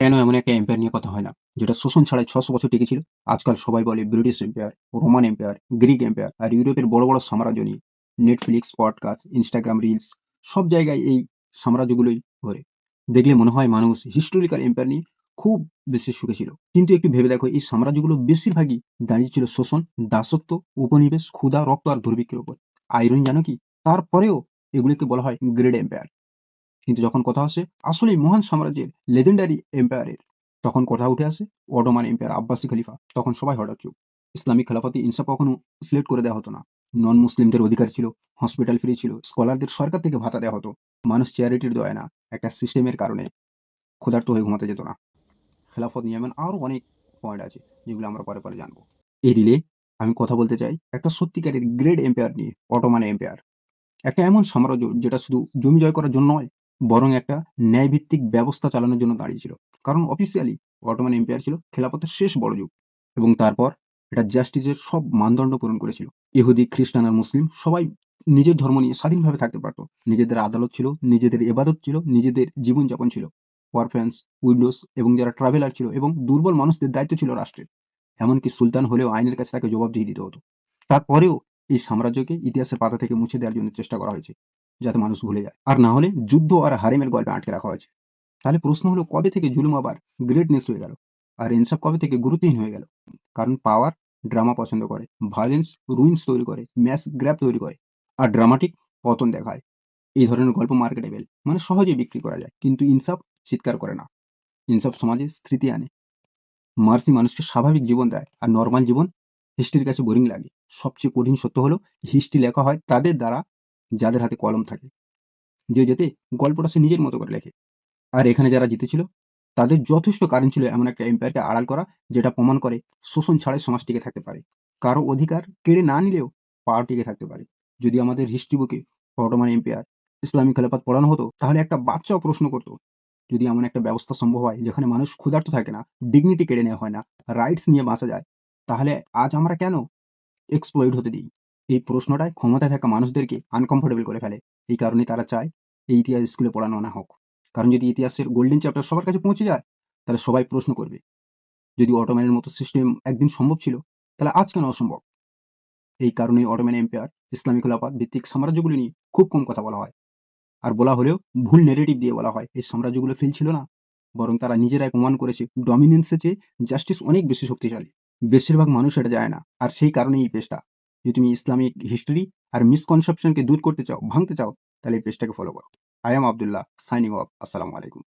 কেন এমন একটা এম্পায়ার নিয়ে কথা হয় না যেটা শোষণ ছাড়াই 600 বছর টিকেছিল? আজকাল সবাই বলে British empire, Roman empire, Greek empire আর ইউরোপের বড় বড় সাম্রাজ্য নিয়ে। নেটফ্লিক্স, পডকাস্ট, ইনস্টাগ্রাম রিলস সব জায়গায় এই সাম্রাজ্যগুলোই ঘোরে। দেখলে মনে হয় মানুষ হিস্টোরিক্যাল এম্পায়ার নিয়ে খুব বেশি সুখে ছিল, কিন্তু একটু ভেবে দেখো এই সাম্রাজ্যগুলো বেশিরভাগই দাঁড়িয়েছিল শোষণ, দাসত্ব, উপনিবেশ, ক্ষুধা, রক্ত আর দুর্ভিক্ষের উপর। আইরন জানো কি? তারপরেও এগুলিকে বলা হয় গ্রেট এম্পায়ার। কিন্তু যখন কথা আসে আসলেই মহান সাম্রাজ্যের, লেজেন্ডারি এম্পায়ারের, তখন কথা উঠে আসে অটোমান এম্পায়ার, আব্বাসী খলিফা। তখন সবাই হঠাৎ চুপ। ইসলামিক খেলাফতে ইনসাফ কখনো সিলেক্ট করে দেওয়া হতো না। নন মুসলিমদের অধিকার ছিল, হসপিটাল ফ্রি ছিল, স্কলারদের সরকার থেকে ভাতা দেওয়া হতো। মানুষ চ্যারিটির দয়া না, একটা সিস্টেমের কারণে ক্ষুধার্ত হয়ে ঘুমাতে যেত না। খেলাফত নিয়ে এমন আরো অনেক পয়েন্ট আছে যেগুলো আমরা পরে পরে জানবো। এই রিলে আমি কথা বলতে চাই একটা সত্যিকারের গ্রেট এম্পায়ার নিয়ে, অটোমান এম্পায়ার। একটা এমন সাম্রাজ্য যেটা শুধু জমি জয় করার জন্য নয়, বরং একটা ন্যায়ভিত্তিক ব্যবস্থা চালানোর জন্য দাঁড়িয়েছিল। কারণ অফিসিয়ালি অটোমান এম্পায়ার ছিল খেলাফতের শেষ বড় যুগ, এবং তারপর এটা জাস্টিসের সব মানদণ্ড পূরণ করেছিল। ইহুদি, খ্রিস্টান আর মুসলিম সবাই নিজের ধর্ম নিয়ে স্বাধীনভাবে থাকতে পারত। নিজেদের আদালত ছিল, নিজেদের এবাদত ছিল, নিজেদের জীবনযাপন ছিল। অরফ্যান্স, উইডোস এবং যারা ট্রাভেলার ছিল এবং দুর্বল মানুষদের দায়িত্ব ছিল রাষ্ট্রের। এমনকি সুলতান হলেও আইনের কাছে তাকে জবাবদিহি দিতে হতো। তারপরেও এই সাম্রাজ্যকে ইতিহাসের পাতা থেকে মুছে দেওয়ার জন্য চেষ্টা করা হয়েছে, যাতে মানুষ ভুলে যায়। আর না হলে যুদ্ধ আর হারেমের গল্পে আটকে রাখা হয়েছে। তাহলে প্রশ্ন হলো, কবে থেকে জুলুম আবার গ্রেটনেস হয়ে গেল? আর ইনসাফ কবে থেকে গুরুত্বহীন হয়ে গেল? কারণ পাওয়ার ড্রামা পছন্দ করে, ভায়োলেন্স রুইন্স তৈরি করে, ম্যাস গ্র্যাব তৈরি করে, আর ড্রামাটিক পতন দেখায়। এই ধরনের গল্প মার্কেটেবল, মানে সহজেই বিক্রি করা যায়। কিন্তু ইনসাফ চিৎকার করে না। ইনসাফ সমাজে স্মৃতি আনে। মার্সি মানুষকে স্বাভাবিক জীবন দেয়, আর নরমাল জীবন হিস্ট্রির কাছে বোরিং লাগে। সবচেয়ে কঠিন সত্য হলো, হিস্ট্রি লেখা হয় তাদের দ্বারা যাদের হাতে কলম থাকে। যে যেতে গল্পটা সে নিজের মতো করে লেখে। আর এখানে যারা জিতেছিল তাদের যথেষ্ট কারণ ছিল এমন একটা এম্পায়ারকে আড়াল করা, যেটা প্রমাণ করে শোষণ ছাড়াই সমাজ টিকে থাকতে পারে। কারো অধিকার কেড়ে না নিলেও পাওয়ার টিকে থাকতে পারে। যদি আমাদের হিস্ট্রি বুকে অটোমান এম্পায়ার, ইসলামিক খেলাফত পড়ানো হতো, তাহলে একটা বাচ্চাও প্রশ্ন করতো, যদি এমন একটা ব্যবস্থা সম্ভব হয় যেখানে মানুষ ক্ষুধার্ত থাকে না, ডিগনিটি কেড়ে নেওয়া হয় না, রাইটস নিয়ে বাঁচা যায়, তাহলে আজ আমরা কেন এক্সপ্লয়েড হতে দিই? এই প্রশ্নটায় ক্ষমতায় থাকা মানুষদেরকে আনকমফোর্টেবল করে ফেলে। এই কারণেই তারা চায় এই ইতিহাস স্কুলে পড়ানো না হোক। কারণ যদি ইতিহাসের গোল্ডেন চ্যাপ্টার সবার কাছে পৌঁছে যায়, তাহলে সবাই প্রশ্ন করবে, যদি অটোম্যানের মতো সিস্টেম একদিন সম্ভব ছিল, তাহলে আজ কেন অসম্ভব? এই কারণেই অটোম্যান এম্পায়ার, ইসলামিক খেলাফত ভিত্তিক সাম্রাজ্যগুলি নিয়ে খুব কম কথা বলা হয়। আর বলা হলেও ভুল নেরেটিভ দিয়ে বলা হয়। এই সাম্রাজ্যগুলো ফেল ছিল না, বরং তারা নিজেরাই প্রমাণ করেছে ডমিনেন্সের চেয়ে জাস্টিস অনেক বেশি শক্তিশালী। বেশিরভাগ মানুষ এটা যায় না, আর সেই কারণেই এই পেজটা। যদি তুমি ইসলামিক হিস্ট্রি আর মিসকনসেপশনকে দূর করতে চাও, ভাঙতে চাও, তাহলে এই পেজটাকে ফলো করো। I am Abdullah, signing off. আসসালামু আলাইকুম।